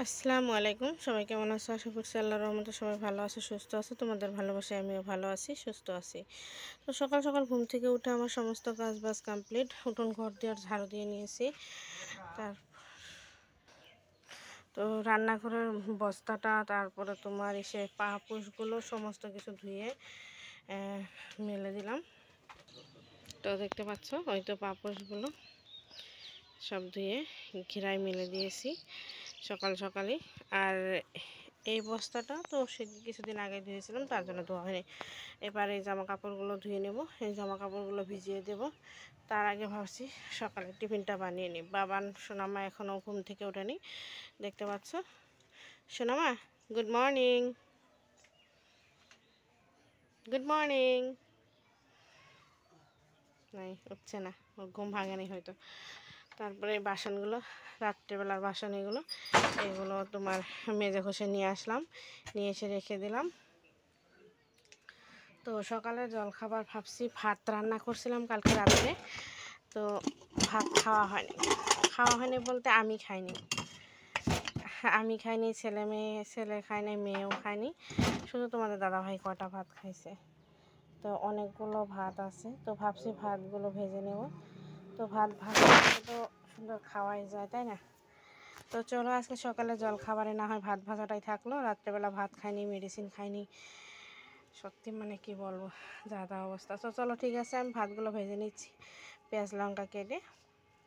আসসালামু আলাইকুম। সবাই কেমন আছো? আশা করছি আল্লাহর রহমতে সবাই ভালো আছে, সুস্থ আছে। তোমাদের ভালোবাসায় আমিও ভালো আছি, সুস্থ আছি। তো সকাল সকাল ঘুম থেকে উঠে আমার সমস্ত কাজ বাজ কমপ্লিট। উঠোন ঘর দিয়ে আর ঝাড়ু দিয়ে নিয়েছি। তার তো রান্নাঘরের বস্তাটা, তারপরে তোমার এসে পাপোশগুলো সমস্ত কিছু ধুয়ে মেলে দিলাম। তো দেখতে পাচ্ছ হয়তো পাপোশগুলো সব ধুয়ে ঘেরায় মেলে দিয়েছি সকাল সকালই। আর এই বস্তাটা তো সে কিছুদিন আগে ধুয়েছিলাম, তার জন্য ধোয়া হয়নি। এবার এই জামা কাপড়গুলো ধুয়ে নেব, এই জামা কাপড়গুলো ভিজিয়ে দেব। তার আগে ভাবছি সকালে টিফিনটা বানিয়ে নিই। বাবান সোনামা এখনও ঘুম থেকে ওঠেনি, দেখতে পাচ্ছ। সোনামা, গুড মর্নিং। Good morning. নাই, উঠছে না, ওর ঘুম ভাঙেনি হয়তো। তারপরে এই বাসনগুলো, রাত্রেবেলার বাসন এগুলো তোমার মেজে ঘষে নিয়ে আসলাম, নিয়ে এসে রেখে দিলাম। তো সকালে জলখাবার ভাবছি ভাত রান্না করছিলাম কালকে রাত্রে, তো ভাত খাওয়া হয়নি বলতে আমি খাইনি, ছেলে খায়নি, মেয়েও খায়নি, শুধু তোমাদের দাদাভাই কটা ভাত খাইছে। তো অনেকগুলো ভাত আছে, তো ভাবছি ভাতগুলো ভেজে নেব। তো ভাত ভাজা তো সুন্দর খাওয়াই যায়, তাই না? তো চলো আজকে সকালে জলখাবারে না হয় ভাত ভাজাটাই থাকলো। রাত্রেবেলা ভাত খাইনি, মেডিসিন খাইনি, সত্যি মানে কি বলবো, যা তা অবস্থা। তো চলো ঠিক আছে, আমি ভাতগুলো ভেজে নিচ্ছি পেঁয়াজ লঙ্কা কেটে,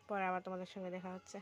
পরে আবার তোমাদের সঙ্গে দেখা হচ্ছে।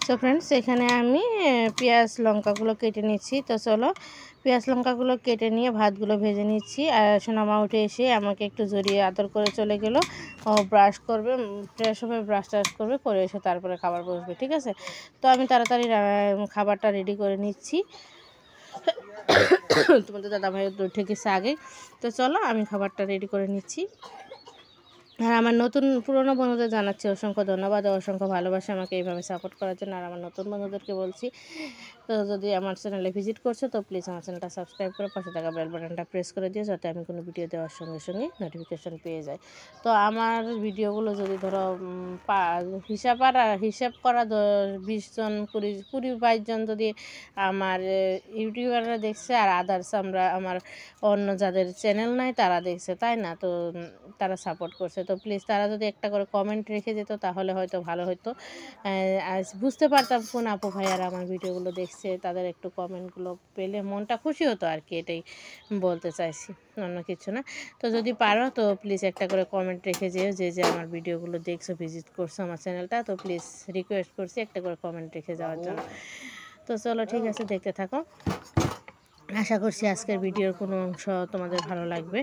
তো ফ্রেন্ডস, এখানে আমি পেঁয়াজ লঙ্কাগুলো কেটে নিচ্ছি। তো চলো পেঁয়াজ লঙ্কাগুলো কেটে নিয়ে ভাতগুলো ভেজে নিচ্ছি। আর সোনামা উঠে এসে আমাকে একটু জড়িয়ে আদর করে চলে গেল। ও ব্রাশ করবে, ফ্রেশ হবে, ব্রাশ টাশ করবে, করে এসে তারপরে খাবার বসবে, ঠিক আছে? তো আমি তাড়াতাড়ি খাবারটা রেডি করে নিচ্ছি। তোমাদের দাদাভাই উঠে গেছে আগে। তো চলো আমি খাবারটা রেডি করে নিচ্ছি। আর আমার নতুন পুরনো বন্ধুদের জানাচ্ছি অসংখ্য ধন্যবাদ, অসংখ্য ভালোবাসা আমাকে এইভাবে সাপোর্ট করার জন্য। আর আমার নতুন বন্ধুদেরকে বলছি, তো যদি আমার চ্যানেলে ভিজিট করছো তো প্লিজ আমার চ্যানেলটা সাবস্ক্রাইব করে পাশে থাকা বেল বাটনটা প্রেস করে দিও, যাতে আমি কোনো ভিডিও দেওয়ার সঙ্গে সঙ্গে নোটিফিকেশান পেয়ে যাই। তো আমার ভিডিওগুলো যদি ধরো হিসাব করা 20 জন 20-22 জন যদি আমার ইউটিউবাররা দেখছে, আর আদার্স আমার অন্য যাদের চ্যানেল নাই তারা দেখছে, তাই না? তো তারা সাপোর্ট করছে। তো প্লিজ তারা যদি একটা করে কমেন্ট রেখে যেত তাহলে হয়তো ভালো হতো। আজ বুঝতে পারতাম কোন আপু ভাইয়ারা আমার ভিডিওগুলো দেখছে, তাদের একটু কমেন্টগুলো পেলে মনটা খুশি হতো আর কি, এটাই বলতে চাইছি, অন্য কিছু না। তো যদি পারো তো প্লিজ একটা করে কমেন্ট রেখে যেও, যে আমার ভিডিওগুলো দেখছো, ভিজিট করছো আমার চ্যানেলটা, তো প্লিজ রিকোয়েস্ট করছি একটা করে কমেন্ট রেখে যাওয়ার জন্য। তো চলো ঠিক আছে, দেখতে থাকো। আশা করছি আজকের ভিডিওর কোনো অংশ তোমাদের ভালো লাগবে।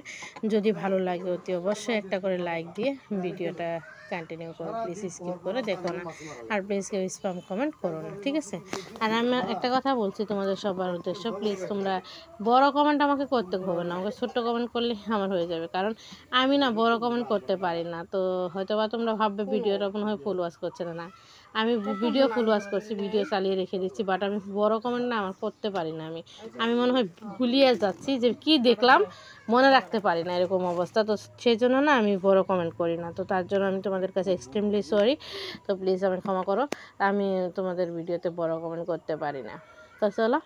যদি ভালো লাগে অতি অবশ্যই একটা করে লাইক দিয়ে ভিডিওটা কন্টিনিউ করো, প্লিজ স্কিপ করে দেখো না। আর প্লিজ কেউ স্প্যাম কমেন্ট করো না, ঠিক আছে? আর আমি একটা কথা বলছি তোমাদের সবার উদ্দেশ্য, প্লিজ তোমরা বড় কমেন্ট আমাকে করতে হবে না, আমাকে ছোট্ট কমেন্ট করলে আমার হয়ে যাবে, কারণ আমি না বড় কমেন্ট করতে পারি না। তো হয়তো বা তোমরা ভাববে ভিডিওটা মনে হয় ফুল ওয়াচ করছে না, আমি ভিডিও ফুল ওয়াচ করছি, ভিডিও চালিয়ে রেখে দিচ্ছি, বাট আমি বড় কমেন্ট না আমার করতে পারি না। আমি মনে হয় ভুলিয়ে যাচ্ছি যে কি দেখলাম, মনে রাখতে পারি না, এরকম অবস্থা। তো সেই জন্য না আমি বড় কমেন্ট করি না। তো তার জন্য আমি তোমাদের কাছে এক্সট্রিমলি সরি। তো প্লিজ আমি ক্ষমা করো, আমি তোমাদের ভিডিওতে বড় কমেন্ট করতে পারি না। তো চলো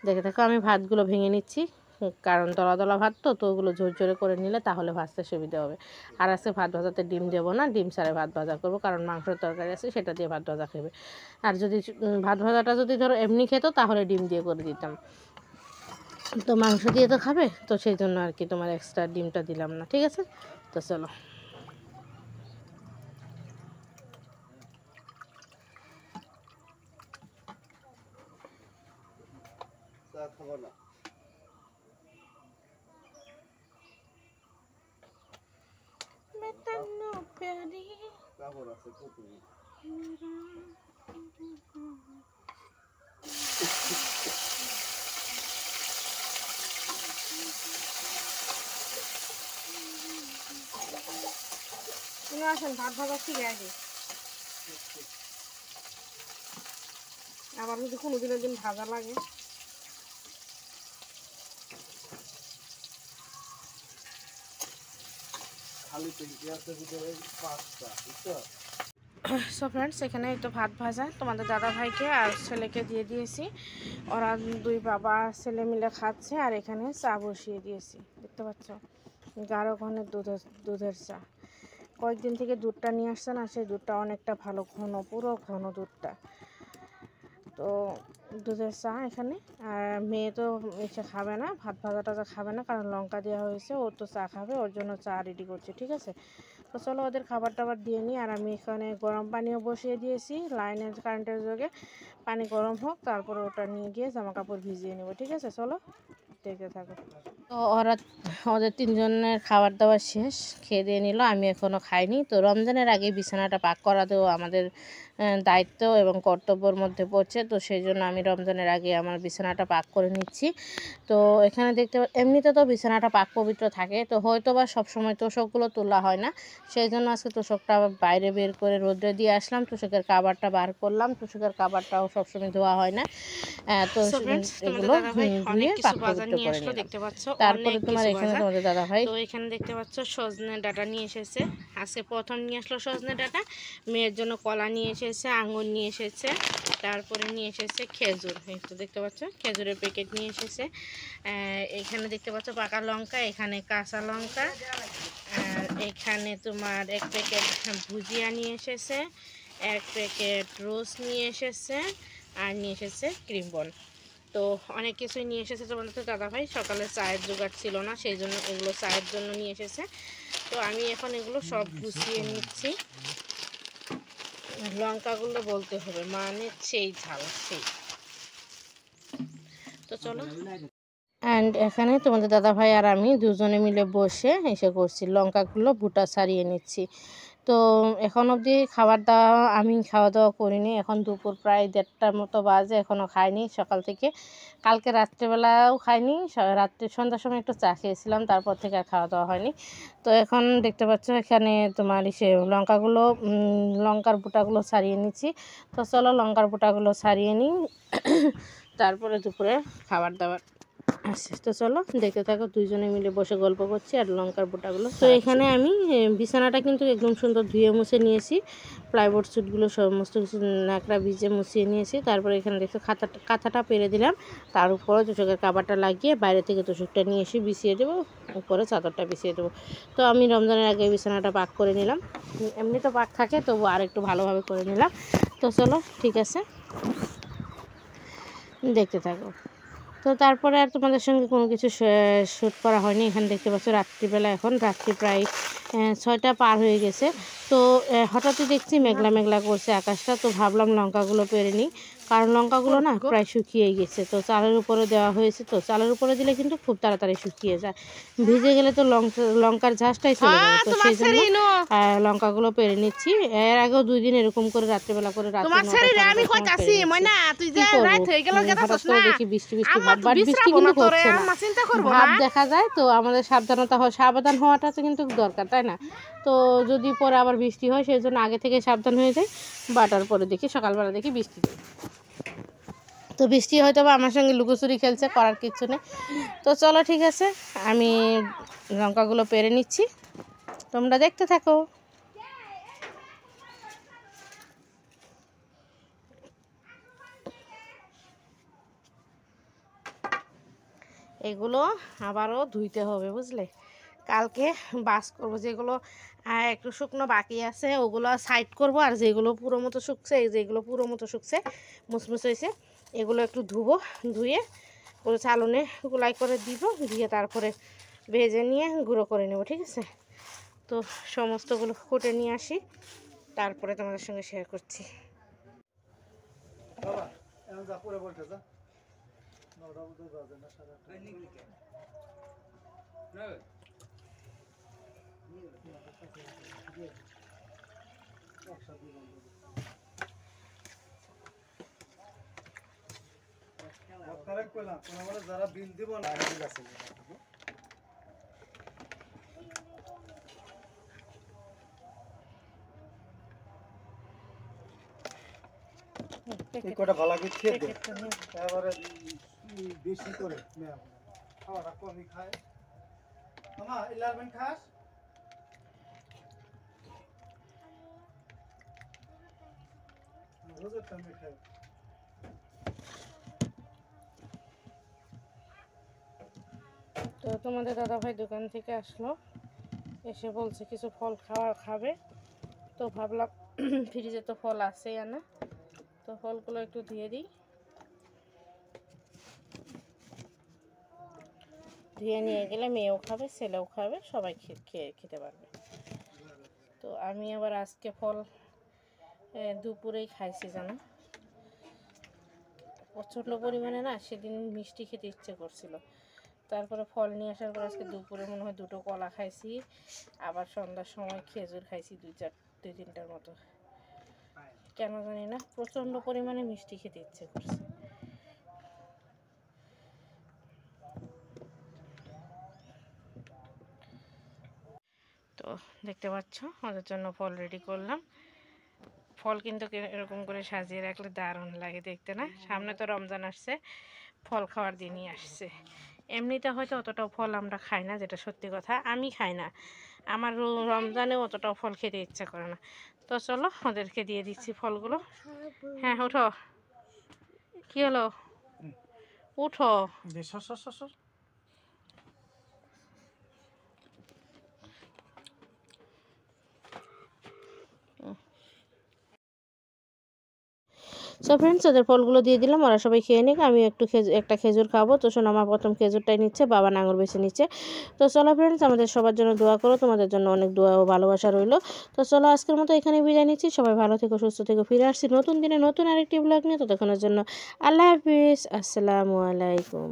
দেখে দেখো, আমি ভাতগুলো ভেঙে নিচ্ছি, কারণ দলা দলা ভাত তো ওগুলো ঝরঝরে করে নিলে তাহলে ভাজতে সুবিধা হবে। আর আজকে ভাত ভাজাতে ডিম দেবো না, ডিম ছাড়াই ভাত ভাজা করবো, কারণ মাংসের তরকারি আছে সেটা দিয়ে ভাত ভাজা খাবে। আর যদি ভাত ভাজাটা যদি ধরো এমনি খেতো তাহলে ডিম দিয়ে করে দিতাম, তো মাংস দিয়ে তো খাবে, তো সেই জন্য আর কি তোমার এক্সট্রা ডিমটা দিলাম না, ঠিক আছে? তো চলো আসেন ভাত ভাজা শিখে আগে, আবার যদি কোনোদিনের দিন ভাজা লাগে। সো ফ্রেন্ডস, এখানে একটু ভাত ভাজা তোমাদের দাদা ভাইকে আর ছেলেকে দিয়ে দিয়েছি। ওরা দুই বাবা ছেলে মিলে খাচ্ছে। আর এখানে চা বসিয়ে দিয়েছি, দেখতে পাচ্ছ, গাঢ় ঘনের দুধের চা। কয়েকদিন থেকে দুধটা নিয়ে আসছে না, সেই দুধটা অনেকটা ভালো, ঘন, পুরো ঘন দুধটা। তো দুধের চা এখানে। আর মেয়ে তো এসে খাবে না, ভাত ভাজা টাজা খাবে না, কারণ লঙ্কা দেওয়া হয়েছে। ও তো চা খাবে, ওর জন্য চা রেডি করছে, ঠিক আছে। তো চলো ওদের খাবার টাবার দিয়ে নিই। আর আমি এখানে গরম পানিও বসিয়ে দিয়েছি, লাইনের কারেন্টের যোগে পানি গরম হোক, তারপরে ওটা নিয়ে গিয়ে জামা কাপড় ভিজিয়ে নেবো, ঠিক আছে। চলো দেখতে থাকো। তো ওদের তিনজনের খাবার দাবার শেষ, খেয়ে দিয়ে নিল, আমি এখনও খাইনি। তো রমজানের আগে বিছানাটা পাক করা তো আমাদের দায়িত্ব এবং কর্তব্যের মধ্যে পড়ছে। তো সেই জন্য আমি রমজানের আগে আমার বিছানাটা পাক করে নিচ্ছি। তো এখানে দেখতে এমনিতে তো বিছানাটা পাক পবিত্র থাকে, তো হয়তো বা সবসময় তোষকগুলো তোলা হয় না, সেই জন্য আজকে তোষকটা বাইরে বের করে রোদ্রে দিয়ে আসলাম। তোষকের কাভারটা বার করলাম, তোষকের কাভারটাও সবসময় ধোয়া হয় না। তো এগুলো ধুয়ে পাক পবিত্র করে নিলাম। তারপরে তোমার এখানে তোমাদের দাদা ভাই, তো এখানে দেখতে পাচ্ছ সজনে ডাঁটা নিয়ে এসেছে। আজকে প্রথম নিয়ে আসলো সজনে ডাঁটা। মেয়ের জন্য কলা নিয়ে এসেছে, আঙুর নিয়ে এসেছে, তারপরে নিয়ে এসেছে খেজুর। এই তো দেখতে পাচ্ছ খেজুরের প্যাকেট নিয়ে এসেছে। এখানে দেখতে পাচ্ছ পাকা লঙ্কা, এখানে কাঁচা লঙ্কা, আর এখানে তোমার এক প্যাকেট ভুজিয়া নিয়ে এসেছে, এক প্যাকেট রোজ নিয়ে এসেছে, আর নিয়ে এসেছে ক্রিম বন। তো অনেক কিছুই নিয়ে এসেছে তোমাদের তো দাদা ভাই। সকালে চায়ের জোগাড় ছিল না, সেই জন্য এগুলো চায়ের জন্য নিয়ে এসেছে। তো আমি এখন এগুলো সব গুছিয়ে নিচ্ছি। লঙ্কাগুলো বলতে হবে, মানে সেই ঝাল সেই। তো চলো, অ্যান্ড এখানে তোমাদের দাদা ভাই আর আমি দুজনে মিলে বসে এসে করছি, লঙ্কাগুলো বুটা ছাড়িয়ে নিচ্ছি। তো এখন অবধি আমি খাওয়া দাওয়া করিনি। এখন দুপুর প্রায় 1:30টার মতো বাজে, এখনও খাইনি সকাল থেকে। কালকে রাত্রেবেলাও খাইনি, সন্ধ্যার সময় একটু চা খেয়েছিলাম, তারপর থেকে আর খাওয়া দাওয়া হয়নি। তো এখন দেখতে পাচ্ছ এখানে তোমার লঙ্কার বুটাগুলো ছাড়িয়ে নিচ্ছি। তো চলো লঙ্কার বুটাগুলো ছাড়িয়ে নিই, তারপরে দুপুরে খাবার দাবার আচ্ছা। তো চলো দেখতে থাকো, দুইজনে মিলে বসে গল্প করছি আর লঙ্কার বোটাগুলো। তো এখানে আমি বিছানাটা কিন্তু একদম সুন্দর ধুয়ে মুছে নিয়েছি, প্লাইবোর্ড সুটগুলো সমস্ত কিছু ন্যাকড়া ভিজে মুছিয়ে নিয়েছি। তারপরে এখানে দেখো কাঁথাটা পেরে দিলাম, তার উপরে তোষকের কাবারটা লাগিয়ে বাইরে থেকে তোষকটা নিয়ে এসে বিছিয়ে দেবো, উপরে চাদরটা বিছিয়ে দেবো। তো আমি রমজানের আগে বিছানাটা পাক করে নিলাম, এমনি তো পাক থাকে, তবু আর একটু ভালোভাবে করে নিলাম। তো চলো ঠিক আছে, দেখতে থাকো। তো তারপরে আর তোমাদের সঙ্গে কোনো কিছু শ্যুট করা হয়নি। এখানে দেখতে পাচ্ছ রাত্রিবেলা, এখন রাত্রি প্রায় 6টা পার হয়ে গেছে। তো হঠাৎই দেখছি মেঘলা মেঘলা করছে আকাশটা। তো ভাবলাম লঙ্কাগুলো পেরে নিই, কারণ লঙ্কাগুলো না প্রায় শুকিয়ে গেছে। তো চালের উপরে দেওয়া হয়েছে, তো চালের উপরে দিলে কিন্তু খুব তাড়াতাড়ি শুকিয়ে যায়, ভিজে গেলে তো লঙ্কার ঝাঁসটাই চলে যাবে। তো সেই জন্য লঙ্কাগুলো পেরে নিচ্ছি। এর আগেও 2 দিন এরকম করে রাত্রিবেলা করে দেখি বৃষ্টি বৃষ্টি ভাব, বাট বৃষ্টি কিন্তু হচ্ছে না, ভাব দেখা যায়। তো আমাদের সাবধান হওয়াটা কিন্তু দরকার, তাই না? তো যদি পরে আবার বৃষ্টি হয়, সেই জন্য আগে থেকে সাবধান হয়ে যায়। বাটার পরে দেখি সকালবেলা দেখি বৃষ্টি নেই। তো বৃষ্টি হয়তো বা আমার সঙ্গে লুকোচুরি খেলছে, করার কিছু নেই। তো চলো ঠিক আছে, আমি লঙ্কাগুলো পেরে নিচ্ছি, তোমরা দেখতে থাকো। এগুলো আবারও ধুইতে হবে, বুঝলে। কালকে বাস করবো, যেগুলো একটু শুকনো বাকি আছে ওগুলো সাইড করব, আর যেগুলো পুরো মতো শুকছে, পুরো মতো শুকছে, মুসমুস হয়েছে, এগুলো একটু ধুবো, ধুয়ে ওগুলো চালনে গুলাই করে দিব, দিয়ে তারপরে ভেজে নিয়ে গুঁড়ো করে নেব, ঠিক আছে। তো সমস্তগুলো কুটে নিয়ে আসি, তারপরে তোমাদের সঙ্গে শেয়ার করছি। যারা বিল দিব না আছে এই কটা ভালো করে খেয়ে দে এবারে বেশি করে নেওয়া খাওয়াটা কমই খায় মামা 11 খাস রোজের টাইমে খায় তো তোমাদের দাদাভাই দোকান থেকে আসলো, এসে বলছে কিছু ফল খাবে। তো ভাবলাম ফ্রিজে তো ফল আছেই না, তো ফলগুলো একটু দিয়ে দিই। ধুয়ে নিয়ে গেলে মেয়েও খাবে, ছেলেও খাবে, সবাই খেতে পারবে। তো আমি আবার আজকে ফল দুপুরেই খাইছি জানো, প্রচণ্ড পরিমাণে না সেদিন মিষ্টি খেতে ইচ্ছে করছিল। তারপরে ফল নিয়ে আসার পর আজকে দুপুরে মনে হয় 2টো কলা খাইছি, আবার সন্ধ্যার সময় খেজুর খাইছি 2-3টার মতো। কেন জানি না প্রচণ্ড পরিমাণে মিষ্টি খেতে ইচ্ছে করছে। তো দেখতে পাচ্ছ ওদের জন্য ফল রেডি করলাম। ফল কিন্তু এরকম করে সাজিয়ে রাখলে দারুণ লাগে দেখতে না। সামনে তো রমজান আসছে, ফল খাওয়ার দিনই আসছে। এমনিতে হয়তো অতটাও ফল আমরা খাই না, যেটা সত্যি কথা, আমি খাই না। আমার রমজানে অতটাও ফল খেতে ইচ্ছা করে না। তো চলো ওদেরকে দিয়ে দিচ্ছি ফলগুলো। হ্যাঁ উঠো, কি হলো, উঠো। সো ফ্রেন্ডস ওদের ফলগুলো দিয়ে দিলাম, ওরা সবাই খেয়ে নিক, আমি একটা খেজুর খাবো। তো শোনো আমার প্রথম খেজুরটাই নিচ্ছে, বাবা আঙুর বেছে নিচ্ছে। তো চলো ফ্রেন্ডস আমাদের সবার জন্য দোয়া করো, তোমাদের জন্য অনেক দোয়া ও ভালোবাসা রইলো। তো চলো আজকের মতো এখানে বিদায় নিচ্ছি, সবাই ভালো থেকো, সুস্থ থেকো। ফিরে আসছি নতুন দিনে নতুন আরেকটি ব্লগ নিয়ে, ততক্ষণের জন্য আল্লাহ হাফিজ, আসসালামু আলাইকুম।